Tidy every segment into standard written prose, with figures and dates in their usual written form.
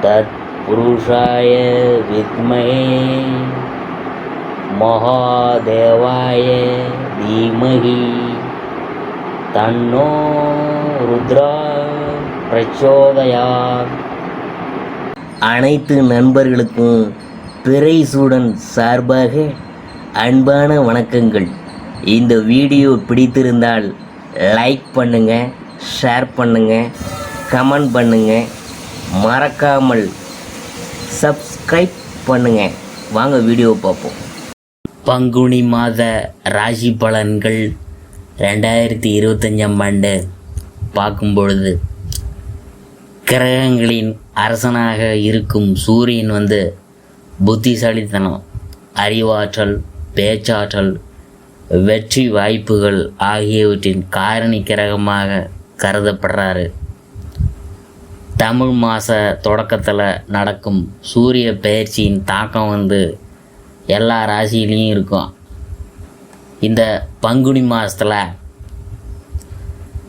तत्पुरुषाय विद्महे महादेवाय धीमहि तन्नो रुद्रा प्रचोदयात्. அனைத்து நண்பர்களுக்கும் பிறைசூடன் சார்பாக அன்பான வணக்கங்கள். இந்த வீடியோ பிடித்திருந்தால் லைக் பண்ணுங்கள், ஷேர் பண்ணுங்கள், கமெண்ட் பண்ணுங்கள், மறக்காமல் சப்ஸ்கிரைப் பண்ணுங்கள். வாங்க வீடியோ பார்ப்போம். பங்குனி மாத ராசி பலன்கள் 2025 ஆண்டு பார்க்கும் பொழுது, கிரகங்களின் அரசனாக இருக்கும் சூரியன் புத்திசாலித்தனம், அறிவாற்றல், பேச்சாற்றல், வெற்றி வாய்ப்புகள் ஆகியவற்றின் காரணி கிரகமாக கருதப்படுறாரு. தமிழ் மாத தொடக்கத்தில் நடக்கும் சூரிய பெயர்ச்சியின் தாக்கம் எல்லா ராசியிலையும் இருக்கும். இந்த பங்குனி மாதத்தில்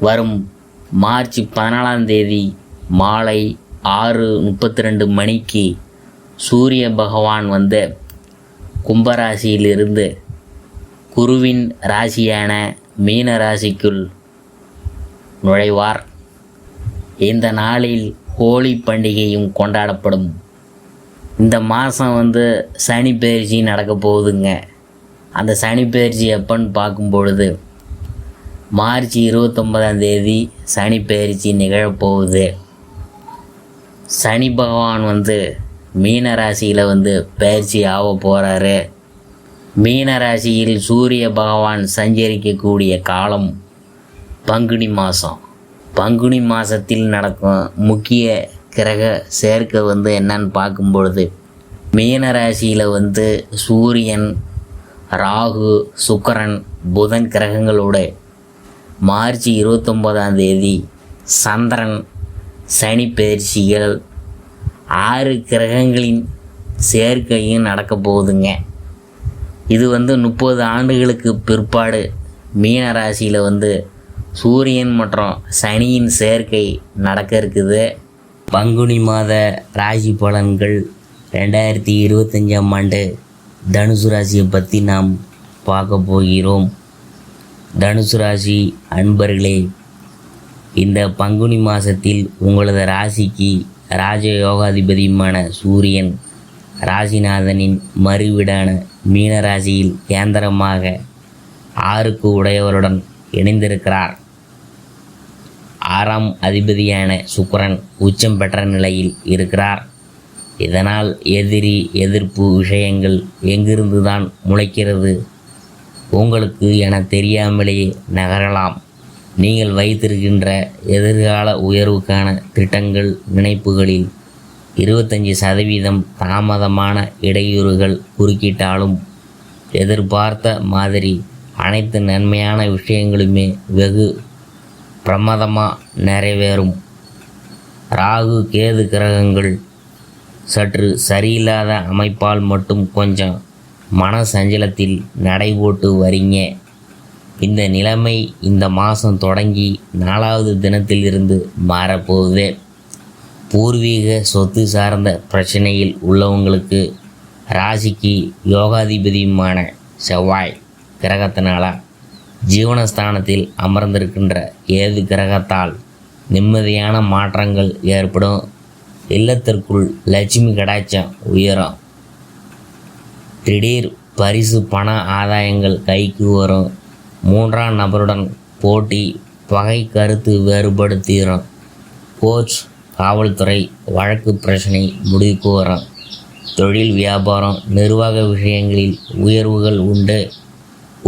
வரும் மார்ச் 14ஆம் தேதி மாலை 6:32 மணிக்கு சூரிய பகவான் கும்பராசியிலிருந்து குருவின் ராசியான மீன ராசிக்குள் நுழைவார். இந்த நாளில் ஹோலி பண்டிகையும் கொண்டாடப்படும். இந்த மாதம் சனி பெயர்ச்சி நடக்க போகுதுங்க. அந்த சனி பெயர்ச்சி எப்போன்னு பார்க்கும் பொழுது மார்ச் 29ஆம் தேதி சனி பெயர்ச்சி நிகழப்போகுது. சனி பகவான் மீன ராசியில் பெயர்ச்சி ஆக போகிறாரு. மீன ராசியில் சூரிய பகவான் சஞ்சரிக்கக்கூடிய காலம் பங்குனி மாதம். பங்குனி மாதத்தில் நடக்கும் முக்கிய கிரக சேர்க்கை என்னன்னு பார்க்கும் பொழுது, மீன ராசியில் சூரியன், ராகு, சுக்கிரன், புதன் கிரகங்களோட மார்ச் 29ஆம் தேதி சந்திரன் சனி பெயர்ச்சிகள் 6 கிரகங்களின் சேர்க்கையும் நடக்க போகுதுங்க. இது 30 ஆண்டுகளுக்கு பிற்பாடு மீன ராசியில் சூரியன் மற்றும் சனியின் சேர்க்கை நடக்க இருக்குது. பங்குனி மாத ராசி பலன்கள் 2025 ஆண்டு தனுசு ராசியை பற்றி நாம் பார்க்க போகிறோம். தனுசு ராசி அன்பர்களே, இந்த பங்குனி மாதத்தில் உங்களது ராசிக்கு ராஜயோகாதிபதியுமான சூரியன் ராசிநாதனின் மறுவீடான மீன ராசியில் கேந்திரமாக 6க்கு உடையவருடன் இணைந்திருக்கிறார். 6ஆம் அதிபதியான சுக்கிரன் உச்சம் பெற்ற நிலையில் இருக்கிறார். இதனால் எதிர்ப்பு விஷயங்கள் எங்கிருந்து தான் முளைக்கிறது உங்களுக்கு என தெரியாமலேயே நகரலாம். நீங்கள் வைத்திருக்கின்ற எதிர்கால உயர்வுக்கான திட்டங்கள், நினைப்புகளில் 25% தாமதமான இடையூறுகள் குறுக்கிட்டாலும் எதிர்பார்த்த மாதிரி அனைத்து நன்மையான விஷயங்களுமே வெகு பிரமாதமாக நிறைவேறும். ராகு, கேது கிரகங்கள் சற்று சரியில்லாத அமைப்பால் மட்டும் கொஞ்சம் மன சஞ்சலத்தில் நடைபோட்டு வரீங்க. இந்த நிலைமை இந்த மாதம் தொடங்கி 4வது தினத்திலிருந்து மாறப்போகுது. பூர்வீக சொத்து சார்ந்த பிரச்சனையில் உள்ளவங்களுக்கு ராசிக்கு யோகாதிபதியுமான செவ்வாய் கிரகத்தினால ஜீவனஸ்தானத்தில் அமர்ந்திருக்கின்ற ஏது கிரகத்தால் நிம்மதியான மாற்றங்கள் ஏற்படும். இல்லத்திற்குள் லட்சுமி கடாட்சம் உயரும். திடீர் பரிசு பண ஆதாயங்கள் கைக்கு வரும். 3ஆம் நபருடன் போட்டி, பகை கருத்து வேறுபாடு தீரும். கோர்ட், காவல்துறை வழக்கு பிரச்சனை முடிவுக்கு வரும். தொழில், வியாபாரம், நிர்வாக விஷயங்களில் உயர்வுகள் உண்டு.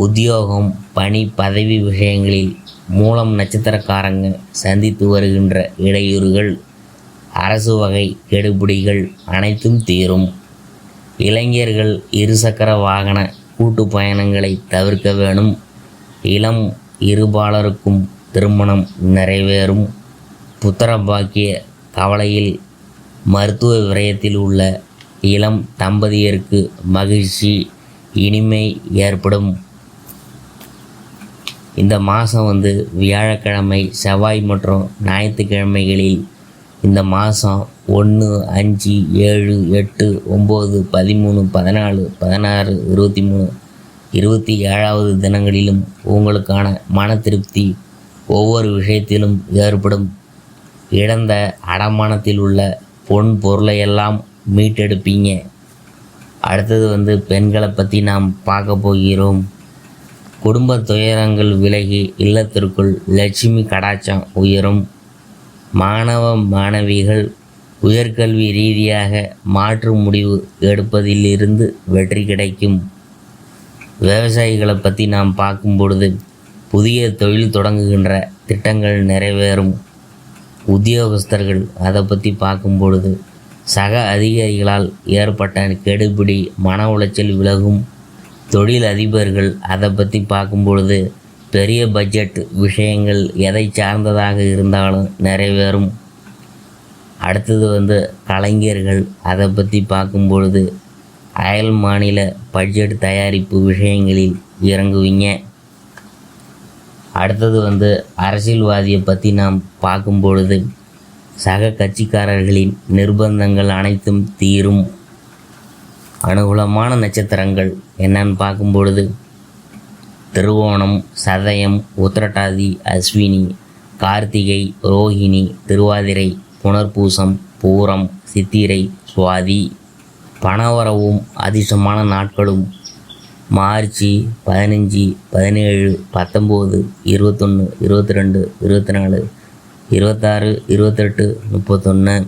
உத்தியோகம், பணி, பதவி விஷயங்களில் மூலம் நட்சத்திரக்காரங்க சந்தித்து வருகின்ற இடையூறுகள், அரசு வகை கெடுபிடிகள் அனைத்தும் தீரும். இளைஞர்கள் இருசக்கர வாகன கூட்டு பயணங்களை தவிர்க்க வேணும். இளம் இருபாலருக்கும் திருமணம் நிறைவேறும். புத்திர பாக்கிய கவலையில் மருத்துவ விரயத்தில் உள்ள இளம் தம்பதியருக்கு மகிழ்ச்சி, இனிமை ஏற்படும். இந்த மாதம் வியாழக்கிழமை, செவ்வாய் மற்றும் ஞாயிற்றுக்கிழமைகளில் இந்த மாதம் 1, 5, 7, 8, 9, 13, 14, 16, 23, 27வது தினங்களிலும் உங்களுக்கான மன திருப்தி ஒவ்வொரு விஷயத்திலும் ஏற்படும். இழந்த அடமானத்தில் உள்ள பொன் பொருளையெல்லாம் மீட்டெடுப்பீங்க. அடுத்தது பெண்களை பற்றி நாம் பார்க்க போகிறோம். குடும்ப துயரங்கள் விலகி இல்லத்திற்குள் லட்சுமி கடாட்சம் உயரும். மாணவ மாணவிகள் உயர்கல்வி ரீதியாக மாற்று முடிவு எடுப்பதிலிருந்து வெற்றி கிடைக்கும். விவசாயிகளை பற்றி நாம் பார்க்கும் பொழுது புதிய தொழில் தொடங்குகின்ற திட்டங்கள் நிறைவேறும். உத்தியோகஸ்தர்கள் அதை பற்றி பார்க்கும் பொழுது சக அதிகாரிகளால் ஏற்பட்ட கெடுபிடி மன உளைச்சல் விலகும். தொழில் அதிபர்கள் அதை பற்றி பார்க்கும் பொழுது பெரிய பட்ஜெட் விஷயங்கள் எதை சார்ந்ததாக இருந்தாலும் நிறைவேறும். அடுத்தது கலைஞர்கள் அதை பற்றி பார்க்கும் பொழுது அயல் மாநில பட்ஜெட் தயாரிப்பு விஷயங்களில் இறங்குவீங்க. அடுத்தது அரசியல்வாதியை பற்றி நாம் பார்க்கும் பொழுது சக கட்சிக்காரர்களின் நிர்பந்தங்கள் அனைத்தும் தீரும். அனுகூலமான நட்சத்திரங்கள் என்னன்னு பார்க்கும் பொழுது திருவோணம், சதயம், உத்திரட்டாதி, அஸ்வினி, கார்த்திகை, ரோஹிணி, திருவாதிரை, புனர்பூசம், பூரம், சித்திரை, சுவாதி. பணவரவும் அதிர்ஷ்டமான நாட்களும் மார்ச் 15, 17, 19, 21, 22, 24, 26, 28, 31.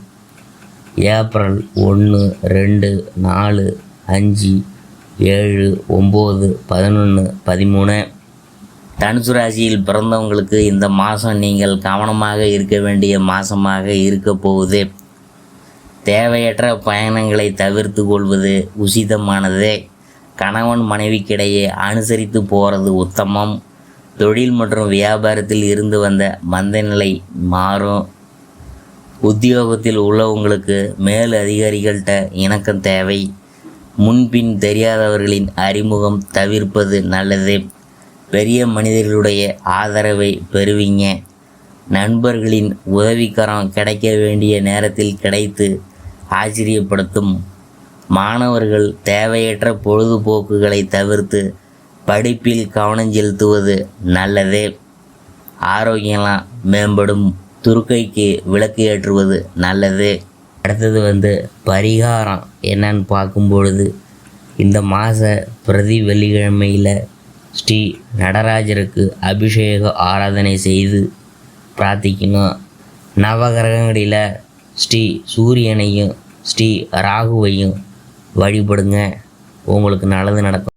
ஏப்ரல் 1, 2, 4, 5, 7, 9, 11, 13. தனுசு ராசியில் பிறந்தவங்களுக்கு இந்த மாதம் நீங்கள் கவனமாக இருக்க வேண்டிய மாதமாக இருக்க போகுது. தேவையற்ற பயணங்களை தவிர்த்து கொள்வது உசிதமானது. கணவன் மனைவிக்கிடையே அனுசரித்து போகிறது உத்தமம். தொழில் மற்றும் வியாபாரத்தில் இருந்து வந்த மந்த நிலை மாறும். உத்தியோகத்தில் உள்ளவங்களுக்கு மேல் அதிகாரிகள்கிட்ட இணக்கம் தேவை. முன்பின் தெரியாதவர்களின் அறிமுகம் தவிர்ப்பது நல்லது. பெரிய மனிதர்களுடைய ஆதரவை பெறுவீங்க. நண்பர்களின் உதவிக்கரம் கிடைக்க வேண்டிய நேரத்தில் கிடைத்து ஆச்சரியப்படுத்தும். மாணவர்கள் தேவையற்ற பொழுதுபோக்குகளை தவிர்த்து படிப்பில் கவனம் செலுத்துவது நல்லது. ஆரோக்கியம்லாம் மேம்படும். துர்க்கைக்கு விளக்கு ஏற்றுவது நல்லது. அடுத்தது பரிகாரம் என்னன்னு பார்க்கும் பொழுது இந்த மாத பிரதி வெள்ளிக்கிழமையில் ஸ்ரீ நடராஜருக்கு அபிஷேக ஆராதனை செய்து பிரார்த்திக்கணும். நவகிரகங்களில் ஸ்ரீ சூரியனையும் ஸ்ரீ ராகுவையும் வழிபடுங்க. உங்களுக்கு நல்லது நடக்கும்.